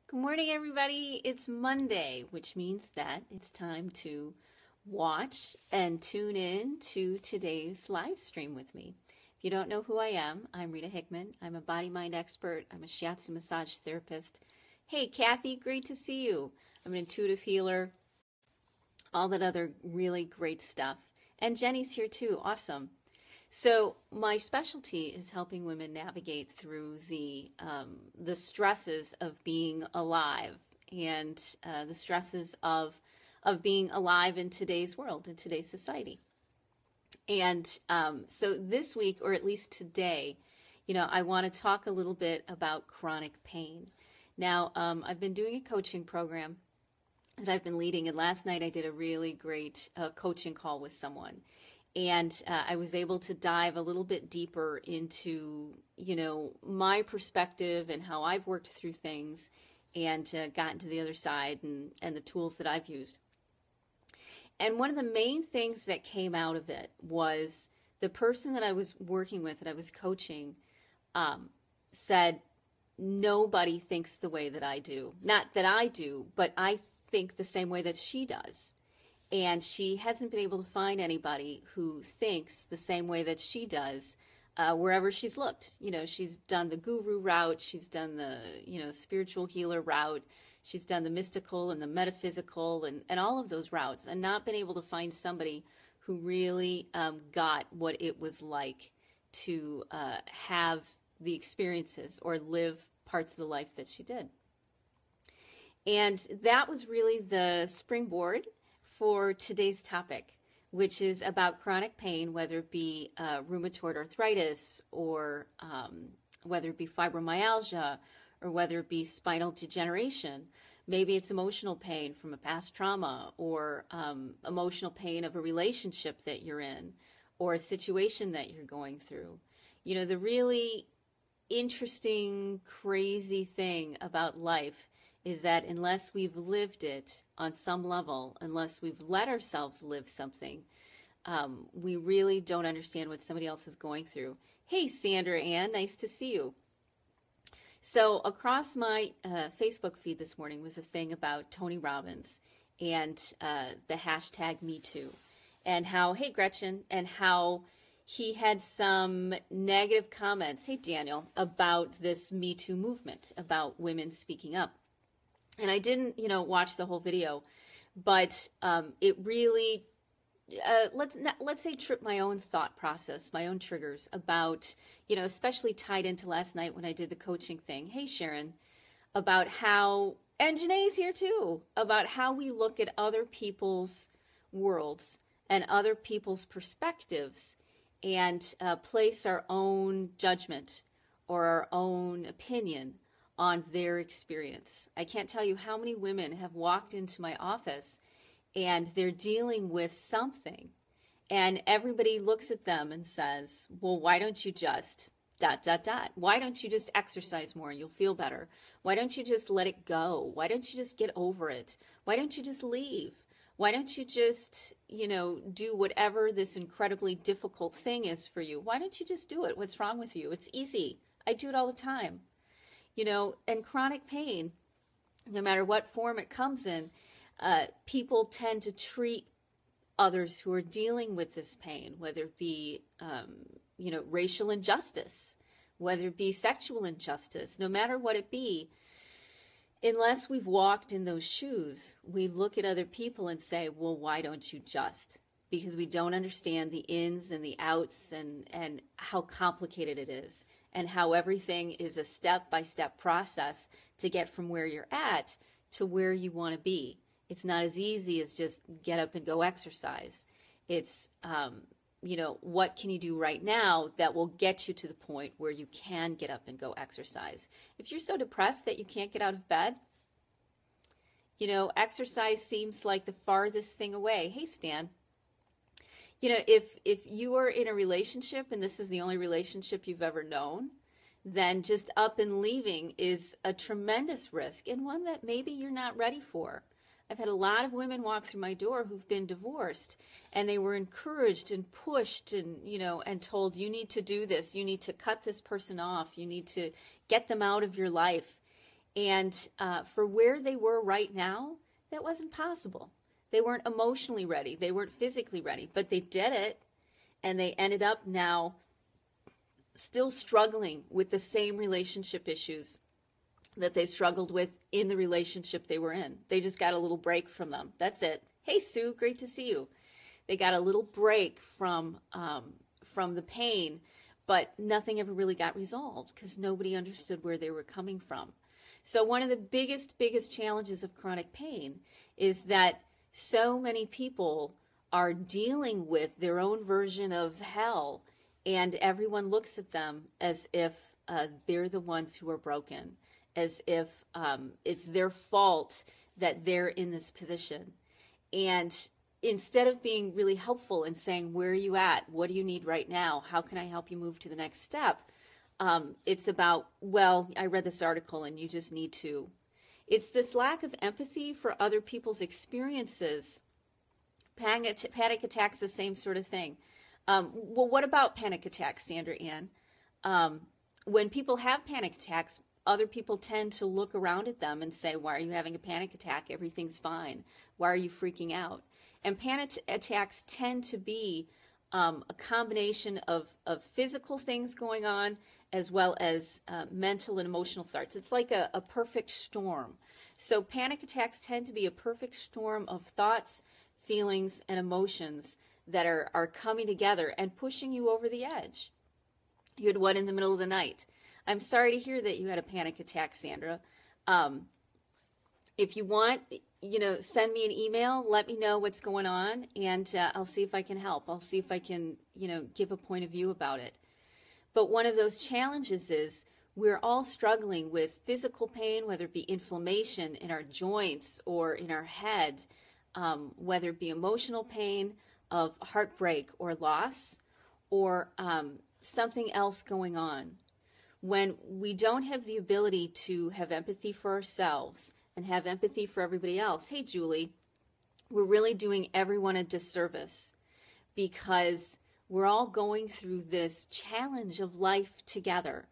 Good morning, everybody. It's Monday, which means that it's time to watch and tune in to today's live stream with me. If you don't know who I am, I'm Rita Hickman. I'm a body mind expert. I'm a shiatsu massage therapist. Hey, Kathy, great to see you. I'm an intuitive healer, all that other really great stuff. And Jenny's here too. Awesome. So my specialty is helping women navigate through the stresses of being alive and the stresses of being alive in today's world, in today's society. And so this week, or at least today, I want to talk a little bit about chronic pain. Now, I've been doing a coaching program that I've been leading, and last night I did a really great coaching call with someone. And I was able to dive a little bit deeper into, my perspective and how I've worked through things and gotten to the other side and the tools that I've used. And one of the main things that came out of it was the person that I was working with, that I was coaching, said, nobody thinks the way that I do. Not that I do, but I think the same way that she does. And she hasn't been able to find anybody who thinks the same way that she does wherever she's looked. She's done the guru route. She's done the, spiritual healer route. She's done the mystical and the metaphysical and all of those routes, and not been able to find somebody who really got what it was like to have the experiences or live parts of the life that she did. And that was really the springboard for today's topic, which is about chronic pain, whether it be rheumatoid arthritis or whether it be fibromyalgia or whether it be spinal degeneration. Maybe it's emotional pain from a past trauma or emotional pain of a relationship that you're in or a situation that you're going through. The really interesting, crazy thing about life is that unless we've lived it on some level, unless we've let ourselves live something, we really don't understand what somebody else is going through. Hey, Sandra Ann, nice to see you. So across my Facebook feed this morning was a thing about Tony Robbins and the hashtag #MeToo, and how, hey, Gretchen, and how he had some negative comments, hey, Daniel, about this Me Too movement, about women speaking up. And I didn't, watch the whole video, but it really, let's say, tripped my own thought process, my own triggers about, especially tied into last night when I did the coaching thing. Hey, Sharon, about how, and Janae's here too, about how we look at other people's worlds and other people's perspectives and place our own judgment or our own opinion on their experience. I can't tell you how many women have walked into my office and they're dealing with something, and everybody looks at them and says, well, why don't you just ... Why don't you just exercise more and you'll feel better? Why don't you just let it go? Why don't you just get over it? Why don't you just leave? Why don't you just, do whatever this incredibly difficult thing is for you? Why don't you just do it? What's wrong with you? It's easy. I do it all the time. And chronic pain, no matter what form it comes in, people tend to treat others who are dealing with this pain, whether it be, racial injustice, whether it be sexual injustice, no matter what it be, unless we've walked in those shoes, we look at other people and say, well, why don't you just? Because we don't understand the ins and the outs and how complicated it is, and how everything is a step-by-step process to get from where you're at to where you want to be. It's not as easy as just get up and go exercise. It's, what can you do right now that will get you to the point where you can get up and go exercise? If you're so depressed that you can't get out of bed, exercise seems like the farthest thing away. Hey, Stan. If you are in a relationship and this is the only relationship you've ever known, then just up and leaving is a tremendous risk, and one that maybe you're not ready for. I've had a lot of women walk through my door who've been divorced, and they were encouraged and pushed and, and told, you need to do this. You need to cut this person off. You need to get them out of your life. And for where they were right now, that wasn't possible. They weren't emotionally ready. They weren't physically ready, but they did it. And they ended up now still struggling with the same relationship issues that they struggled with in the relationship they were in. They just got a little break from them. That's it. Hey, Sue, great to see you. They got a little break from the pain, but nothing ever really got resolved because nobody understood where they were coming from. So one of the biggest challenges of chronic pain is that so many people are dealing with their own version of hell, and everyone looks at them as if they're the ones who are broken, as if it's their fault that they're in this position. And instead of being really helpful and saying, where are you at? What do you need right now? How can I help you move to the next step? It's about, well, I read this article and you just need to. It's this lack of empathy for other people's experiences. Panic attacks, the same sort of thing. Well, what about panic attacks, Sandra Ann? When people have panic attacks, other people tend to look around at them and say, why are you having a panic attack? Everything's fine. Why are you freaking out? And panic attacks tend to be a combination of physical things going on as well as mental and emotional thoughts. It's like a perfect storm. So panic attacks tend to be a perfect storm of thoughts, feelings, and emotions that are coming together and pushing you over the edge. You had one in the middle of the night. I'm sorry to hear that you had a panic attack, Sandra. If you want, send me an email, let me know what's going on, and I'll see if I can help. I'll see if I can, give a point of view about it. But one of those challenges is we're all struggling with physical pain, whether it be inflammation in our joints or in our head, whether it be emotional pain of heartbreak or loss, or something else going on. When we don't have the ability to have empathy for ourselves and have empathy for everybody else, hey, Julie, we're really doing everyone a disservice because we're all going through this challenge of life together.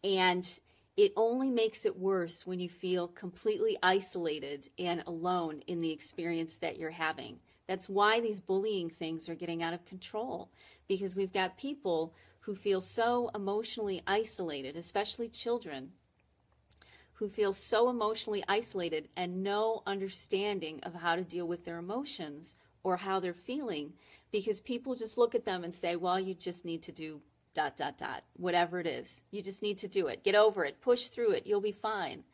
And it only makes it worse when you feel completely isolated and alone in the experience that you're having. That's why these bullying things are getting out of control, because we've got people who feel so emotionally isolated, especially children, who feel so emotionally isolated and no understanding of how to deal with their emotions or how they're feeling, because people just look at them and say, well, you just need to do ... whatever it is. You just need to do it. Get over it. Push through it. You'll be fine.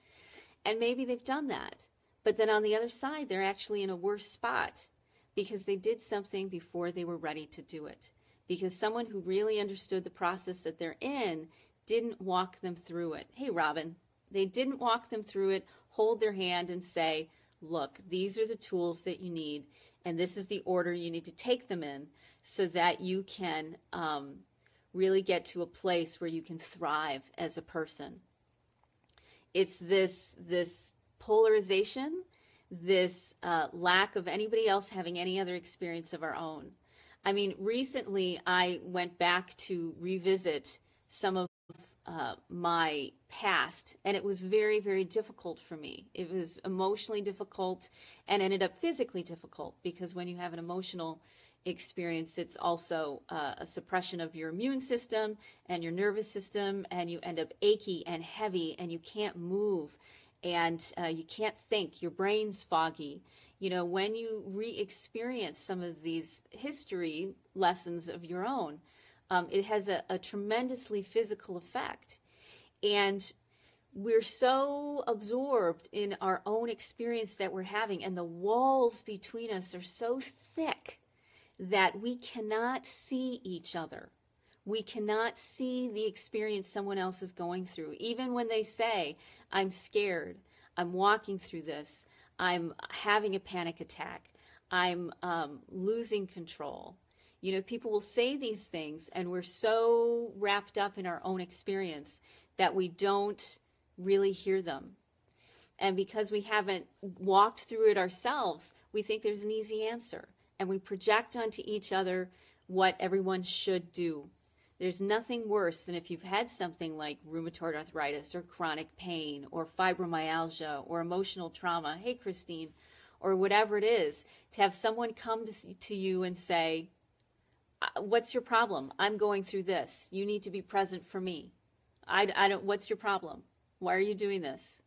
And maybe they've done that. But then on the other side, they're actually in a worse spot because they did something before they were ready to do it. Because someone who really understood the process that they're in didn't walk them through it. Hey, Robin, they didn't walk them through it, hold their hand and say, look, these are the tools that you need, and this is the order you need to take them in so that you can really get to a place where you can thrive as a person. It's this polarization, this lack of anybody else having any other experience of our own. I mean, recently I went back to revisit some of my past, and it was very, very difficult for me. It was emotionally difficult and ended up physically difficult, because when you have an emotional experience, it's also a suppression of your immune system and your nervous system, and you end up achy and heavy, and you can't move, and you can't think. Your brain's foggy. When you re-experience some of these history lessons of your own, it has a tremendously physical effect. And we're so absorbed in our own experience that we're having, and the walls between us are so thick that we cannot see each other. We cannot see the experience someone else is going through. Even when they say, I'm scared, I'm walking through this, I'm having a panic attack, I'm losing control. People will say these things, and we're so wrapped up in our own experience that we don't really hear them. And because we haven't walked through it ourselves, we think there's an easy answer. And we project onto each other what everyone should do. There's nothing worse than if you've had something like rheumatoid arthritis or chronic pain or fibromyalgia or emotional trauma, hey, Christine, or whatever it is, to have someone come to you and say, what's your problem? I'm going through this. You need to be present for me. I don't, what's your problem? Why are you doing this?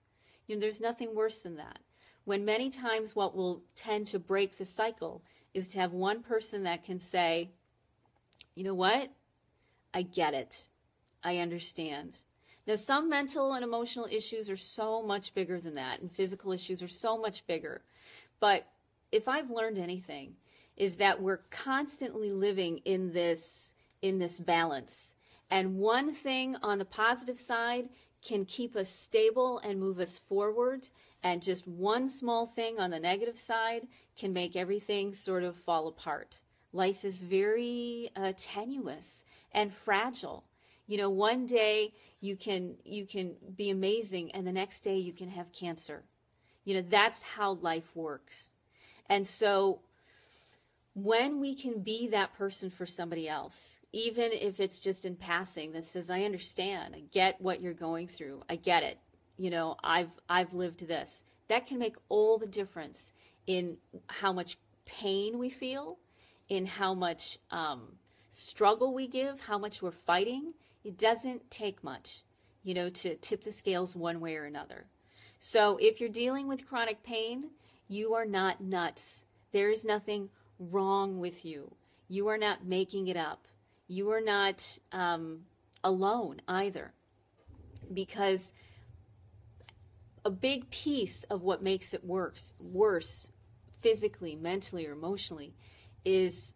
You know, there's nothing worse than that. When many times what will tend to break the cycle is to have one person that can say, you know what? I get it. I understand. Now, some mental and emotional issues are so much bigger than that, and physical issues are so much bigger. But if I've learned anything, is that we're constantly living in this balance. And one thing on the positive side can keep us stable and move us forward, and just one small thing on the negative side can make everything sort of fall apart. Life is very tenuous and fragile. You know, one day you can be amazing, and the next day you can have cancer. You know, that's how life works. And so when we can be that person for somebody else, even if it's just in passing, that says, I understand, I get what you're going through, I get it, you know, I've lived this, that can make all the difference in how much pain we feel, in how much struggle we give, how much we're fighting. It doesn't take much, you know, to tip the scales one way or another. So if you're dealing with chronic pain, you are not nuts. There is nothing wrong with you. You are not making it up. You are not alone either. Because a big piece of what makes it worse physically, mentally, or emotionally is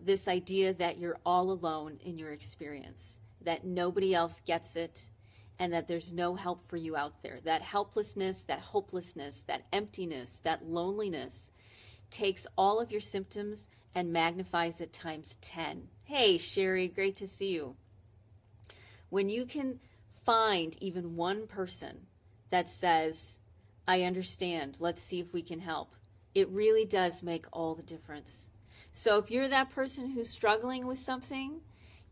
this idea that you're all alone in your experience, that nobody else gets it, and that there's no help for you out there. That helplessness, that hopelessness, that emptiness, that loneliness takes all of your symptoms and magnifies it times 10. Hey, Sherry, great to see you. When you can find even one person that says, I understand, let's see if we can help, it really does make all the difference. So if you're that person who's struggling with something,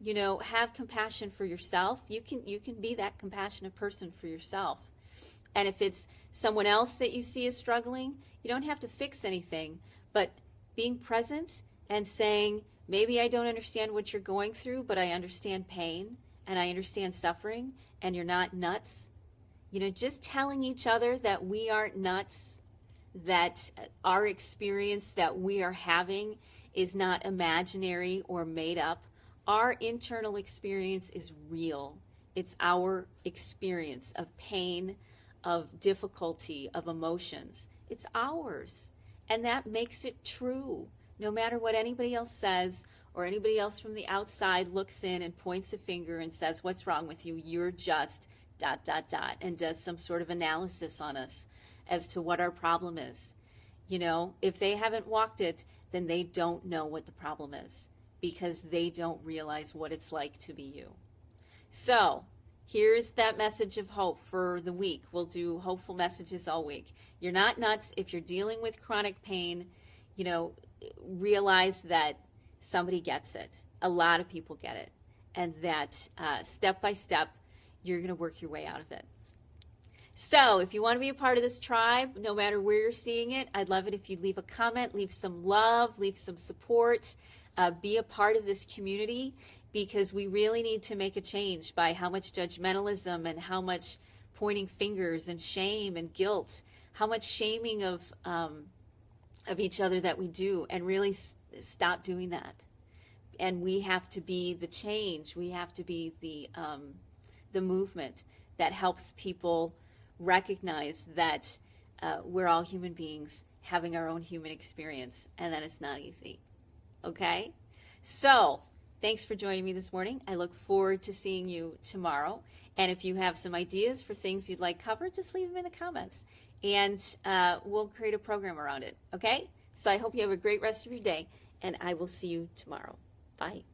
you know, have compassion for yourself. You can be that compassionate person for yourself. And if it's someone else that you see is struggling, you don't have to fix anything, but being present and saying, maybe I don't understand what you're going through, but I understand pain and I understand suffering, and you're not nuts. You know, just telling each other that we aren't nuts, that our experience that we are having is not imaginary or made up. Our internal experience is real. It's our experience of pain, of difficulty, of emotions. It's ours. And that makes it true. No matter what anybody else says, or anybody else from the outside looks in and points a finger and says, what's wrong with you? You're just ... and does some sort of analysis on us as to what our problem is. You know, if they haven't walked it, then they don't know what the problem is, because they don't realize what it's like to be you. So here's that message of hope for the week. We'll do hopeful messages all week. You're not nuts. If you're dealing with chronic pain, you know, realize that somebody gets it. A lot of people get it. And that step by step, you're going to work your way out of it. So if you want to be a part of this tribe, no matter where you're seeing it, I'd love it if you'd leave a comment, leave some love, leave some support, be a part of this community, because we really need to make a change by how much judgmentalism and how much pointing fingers and shame and guilt, how much shaming of each other that we do, and really stop doing that. And we have to be the change. We have to be the movement that helps people recognize that we're all human beings having our own human experience, and that it's not easy. Okay? So, thanks for joining me this morning. I look forward to seeing you tomorrow. And if you have some ideas for things you'd like covered, just leave them in the comments, and we'll create a program around it. Okay? So I hope you have a great rest of your day, and I will see you tomorrow. Bye.